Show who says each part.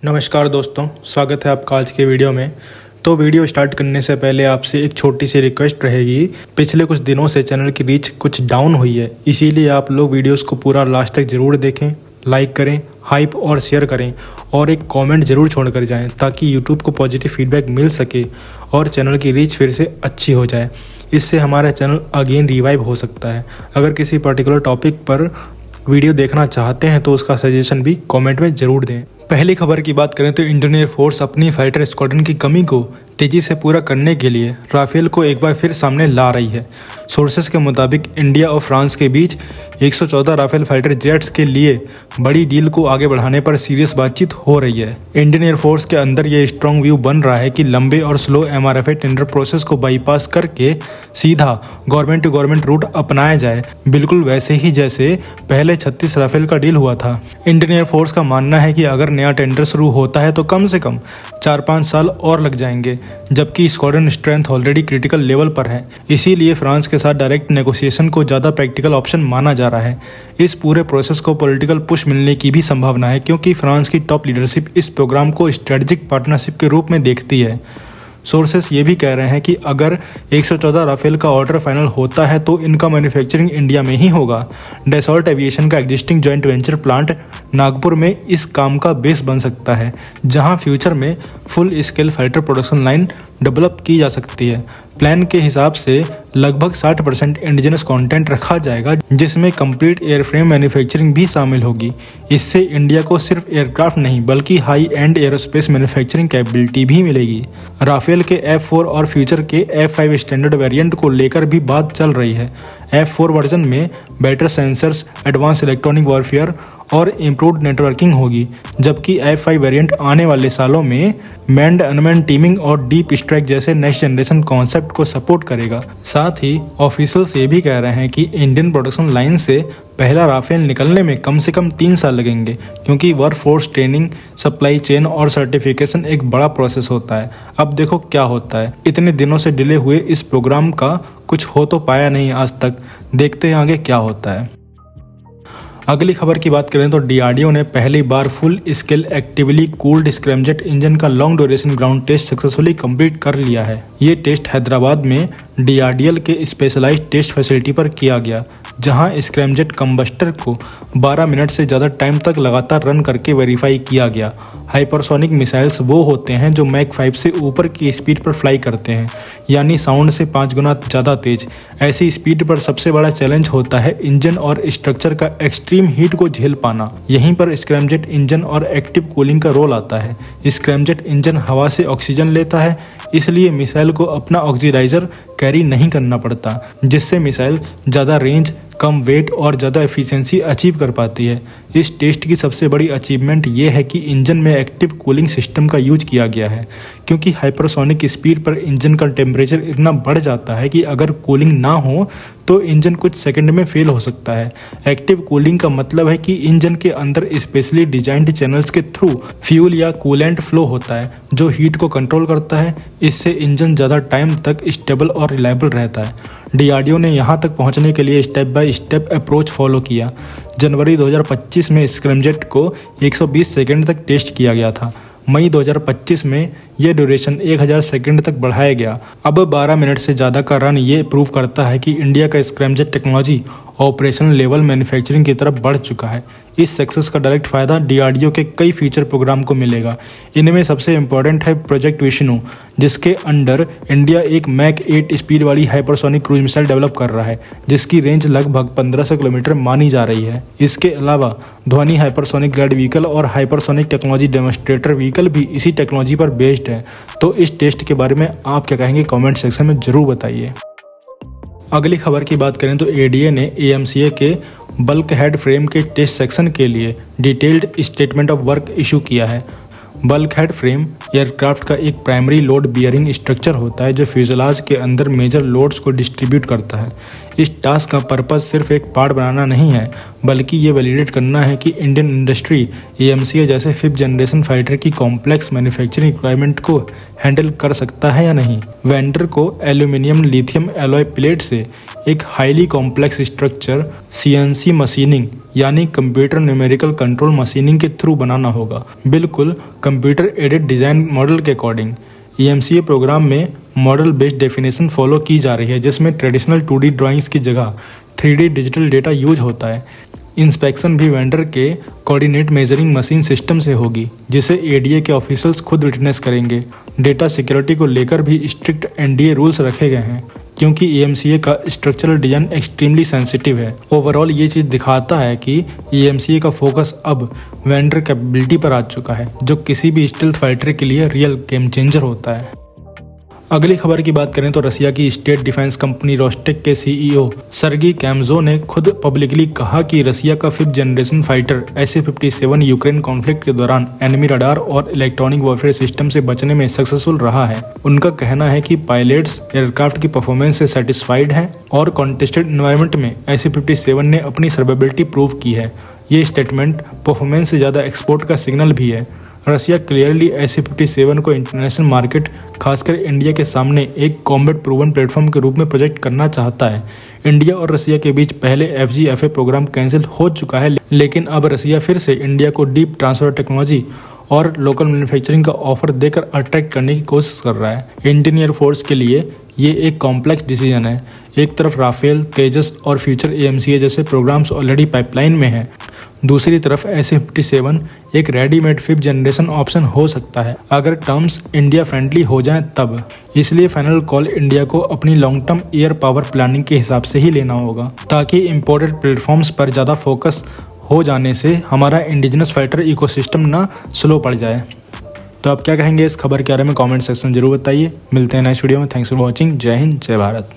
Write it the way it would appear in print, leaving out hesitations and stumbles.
Speaker 1: नमस्कार दोस्तों, स्वागत है आपका आज के वीडियो में। तो वीडियो स्टार्ट करने से पहले आपसे एक छोटी सी रिक्वेस्ट रहेगी। पिछले कुछ दिनों से चैनल की रीच कुछ डाउन हुई है, इसीलिए आप लोग वीडियोस को पूरा लास्ट तक ज़रूर देखें, लाइक करें, हाइप और शेयर करें और एक कमेंट ज़रूर छोड़ कर जाएं ताकि यूट्यूब को पॉजिटिव फीडबैक मिल सके और चैनल की रीच फिर से अच्छी हो जाए। इससे हमारा चैनल अगेन रिवाइव हो सकता है। अगर किसी पर्टिकुलर टॉपिक पर वीडियो देखना चाहते हैं तो उसका सजेशन भी कमेंट में ज़रूर दें। पहली खबर की बात करें तो इंडियन एयरफोर्स अपनी फाइटर स्क्वाड्रन की कमी को तेज़ी से पूरा करने के लिए राफेल को एक बार फिर सामने ला रही है। सोर्सेस के मुताबिक इंडिया और फ्रांस के बीच 114 राफेल फाइटर जेट्स के लिए बड़ी डील को आगे बढ़ाने पर सीरियस बातचीत हो रही है। इंडियन एयरफोर्स के अंदर ये स्ट्रॉन्ग व्यू बन रहा है कि लंबे और स्लो MRFA टेंडर प्रोसेस को बाईपास करके सीधा गवर्नमेंट टू गवर्नमेंट रूट अपनाया जाए, बिल्कुल वैसे ही जैसे पहले 36 राफेल का डील हुआ था। इंडियन एयरफोर्स का मानना है कि अगर नया टेंडर शुरू होता है तो कम से कम 4-5 साल और लग जाएंगे, जबकि squadron strength already critical level पर है। इसीलिए फ्रांस के साथ डायरेक्ट नेगोशिएशन को ज़्यादा प्रैक्टिकल ऑप्शन माना जा रहा है। इस पूरे प्रोसेस को पॉलिटिकल पुश मिलने की भी संभावना है, क्योंकि फ्रांस की टॉप लीडरशिप इस प्रोग्राम को स्ट्रेटेजिक पार्टनरशिप के रूप में देखती है। सोर्सेस ये भी कह रहे हैं कि अगर 114 राफेल का ऑर्डर फाइनल होता है तो इनका मैन्युफैक्चरिंग इंडिया में ही होगा। डैसॉल्ट एविएशन का existing joint venture plant Nagpur में इस काम का बेस बन सकता है, जहां फ्यूचर में full scale fighter production line develop की जा सकती है। प्लान के हिसाब से लगभग 60% इंडिजिनस कंटेंट रखा जाएगा, जिसमें कंप्लीट एयरफ्रेम मैन्युफैक्चरिंग भी शामिल होगी। इससे इंडिया को सिर्फ एयरक्राफ्ट नहीं बल्कि high and aerospace manufacturing capability भी मिलेगी। राफेल के F4 और फ्यूचर के F5 स्टैंडर्ड वेरिएंट को लेकर भी बात चल रही है। F4 वर्जन में better sensors, advance electronic warfare और इम्प्रूव्ड नेटवर्किंग होगी, जबकि F5 वेरिएंट आने वाले सालों में मैन्ड अनमैन्ड टीमिंग और डीप स्ट्राइक जैसे नेक्स्ट जनरेशन कॉन्सेप्ट को सपोर्ट करेगा। साथ ही ऑफिशियल्स ये भी कह रहे हैं कि इंडियन प्रोडक्शन लाइन से पहला राफेल निकलने में कम से कम 3 साल लगेंगे, क्योंकि वर्कफोर्स ट्रेनिंग, सप्लाई चेन और सर्टिफिकेशन एक बड़ा प्रोसेस होता है। अब देखो क्या होता है। इतने दिनों से डिले हुए इस प्रोग्राम का कुछ हो तो पाया नहीं आज तक, देखते हैं आगे क्या होता है। अगली खबर की बात करें तो DRDO ने पहली बार full scale actively cooled scramjet engine का long duration ground test successfully complete कर लिया है। ये टेस्ट हैदराबाद में DRDL के स्पेशलाइज्ड टेस्ट फैसिलिटी पर किया गया, जहां स्क्रैमजेट कंबस्टर को 12 मिनट से ज़्यादा टाइम तक लगातार रन करके वेरीफाई किया गया। हाइपरसोनिक मिसाइल्स वो होते हैं जो मैक 5 से ऊपर की स्पीड पर फ्लाई करते हैं, यानी साउंड से 5 गुना ज़्यादा तेज। ऐसी स्पीड पर सबसे बड़ा चैलेंज होता है इंजन और स्ट्रक्चर का एक्सट्रीम हीट को झेल पाना। यहीं पर स्क्रैमजेट इंजन और एक्टिव कूलिंग का रोल आता है। स्क्रैमजेट इंजन हवा से ऑक्सीजन लेता है, इसलिए मिसाइल को अपना ऑक्सीडाइजर कैरी नहीं करना पड़ता, जिससे मिसाइल ज़्यादा रेंज, कम वेट और ज़्यादा एफिशिएंसी अचीव कर पाती है। इस टेस्ट की सबसे बड़ी अचीवमेंट ये है कि इंजन में एक्टिव कूलिंग सिस्टम का यूज किया गया है, क्योंकि हाइपरसोनिक स्पीड पर इंजन का टेम्परेचर इतना बढ़ जाता है कि अगर कूलिंग ना हो तो इंजन कुछ सेकंड में फेल हो सकता है। एक्टिव कूलिंग का मतलब है कि इंजन के अंदर स्पेशली डिजाइंड चैनल्स के थ्रू फ्यूल या कूलेंट फ्लो होता है, जो हीट को कंट्रोल करता है। इससे इंजन ज़्यादा टाइम तक स्टेबल और रिलायबल रहता है। DRDO ने यहाँ तक पहुँचने के लिए step by step approach follow किया। जनवरी 2025 में स्क्रैमजेट को 120 सेकंड तक टेस्ट किया गया था। मई 2025 में यह ड्यूरेशन 1000 सेकंड तक बढ़ाया गया। अब 12 मिनट से ज़्यादा का रन ये प्रूव करता है कि इंडिया का scramjet technology operational level manufacturing की तरफ बढ़ चुका है। इस सक्सेस का डायरेक्ट फ़ायदा DRDO के कई फ्यूचर प्रोग्राम को मिलेगा। इनमें सबसे इम्पॉर्टेंट है प्रोजेक्ट विष्णु, जिसके अंडर इंडिया एक मैक 8 स्पीड वाली हाइपरसोनिक क्रूज मिसाइल डेवलप कर रहा है, जिसकी रेंज लगभग 1500 किलोमीटर मानी जा रही है। इसके अलावा ध्वनि हाइपरसोनिक ग्लाइड व्हीकल और हाइपरसोनिक टेक्नोलॉजी डेमोन्स्ट्रेटर व्हीकल भी इसी टेक्नोलॉजी पर बेस्ड है। तो इस टेस्ट के बारे में आप क्या कहेंगे, कमेंट सेक्शन में ज़रूर बताइए। अगली खबर की बात करें तो ADA ने AMCA के बल्क हेड फ्रेम के टेस्ट सेक्शन के लिए detailed statement of work issue किया है। बल्क हेड फ्रेम एयरक्राफ्ट का एक प्राइमरी लोड बियरिंग स्ट्रक्चर होता है जो फ्यूजलाज के अंदर मेजर लोड्स को डिस्ट्रीब्यूट करता है। इस टास्क का पर्पस सिर्फ एक पार्ट बनाना नहीं है, बल्कि ये वैलिडेट करना है कि इंडियन इंडस्ट्री AMCA जैसे 5th जनरेशन फाइटर की कॉम्प्लेक्स मैन्युफैक्चरिंग रिक्वायरमेंट को हैंडल कर सकता है या नहीं। वेंडर को एल्यूमिनियम लिथियम एलॉय प्लेट से एक highly complex structure CNC machining यानी कंप्यूटर न्यूमेरिकल कंट्रोल मशीनिंग के थ्रू बनाना होगा, बिल्कुल कंप्यूटर एडेड डिज़ाइन मॉडल के अकॉर्डिंग। EMCA प्रोग्राम में मॉडल बेस्ड डेफिनेशन फॉलो की जा रही है, जिसमें ट्रेडिशनल 2D ड्राइंग्स की जगह 3D डिजिटल डेटा यूज होता है। इंस्पेक्शन भी वेंडर के कोऑर्डिनेट मेजरिंग मशीन सिस्टम से होगी, जिसे ADA के ऑफिशियल्स खुद विटनेस करेंगे। डेटा सिक्योरिटी को लेकर भी स्ट्रिक्ट NDA रूल्स रखे गए हैं, क्योंकि EMCA का स्ट्रक्चरल डिजाइन एक्सट्रीमली सेंसिटिव है। ओवरऑल ये चीज़ दिखाता है कि EMCA का फोकस अब वेंडर कैपेबिलिटी पर आ चुका है, जो किसी भी स्टेल्थ फाइटर के लिए रियल गेम चेंजर होता है। अगली खबर की बात करें तो रसिया की स्टेट डिफेंस कंपनी रोस्टेक के CEO सर्गी कैम्जो ने खुद पब्लिकली कहा कि रसिया का 5th generation fighter SA-57 Ukraine conflict के दौरान एनिमी रडार और इलेक्ट्रॉनिक वॉरफेयर सिस्टम से बचने में सक्सेसफुल रहा है। उनका कहना है कि पायलट्स एयरक्राफ्ट की परफॉर्मेंस से सेटिस्फाइड हैं और कॉन्टेस्टेड एनवायरनमेंट में SA-57 ने अपनी सर्वाइवेबिलिटी प्रूव की है। ये स्टेटमेंट परफॉर्मेंस से ज़्यादा एक्सपोर्ट का सिग्नल भी है। रसिया क्लियरली SA-57 को इंटरनेशनल मार्केट, खासकर इंडिया के सामने एक कॉम्बैट प्रूवन प्लेटफॉर्म के रूप में प्रोजेक्ट करना चाहता है। इंडिया और रसिया के बीच पहले FGFA प्रोग्राम कैंसिल हो चुका है, लेकिन अब रसिया फिर से इंडिया को डीप ट्रांसफर टेक्नोलॉजी और लोकल मैन्युफैक्चरिंग का ऑफर देकर अट्रैक्ट करने की कोशिश कर रहा है। इंडियन एयरफोर्स के लिए ये एक कॉम्प्लेक्स डिसीजन है। एक तरफ राफेल, तेजस और फ्यूचर EMCA जैसे प्रोग्राम्स ऑलरेडी पाइपलाइन में हैं। दूसरी तरफ SA-57 एक रेडीमेड 5th जनरेशन ऑप्शन हो सकता है, अगर टर्म्स इंडिया फ्रेंडली हो जाएं तब। इसलिए फाइनल कॉल इंडिया को अपनी long term air power planning के हिसाब से ही लेना होगा, ताकि इम्पोर्टेड प्लेटफॉर्म्स पर ज़्यादा फोकस हो जाने से हमारा इंडिजिनस फाइटर इकोसिस्टम ना स्लो पड़ जाए। तो आप क्या कहेंगे इस खबर के बारे में कमेंट सेक्शन जरूर बताइए। मिलते हैं नेक्स्ट वीडियो में। Thanks for watching. जय हिंद, जय भारत।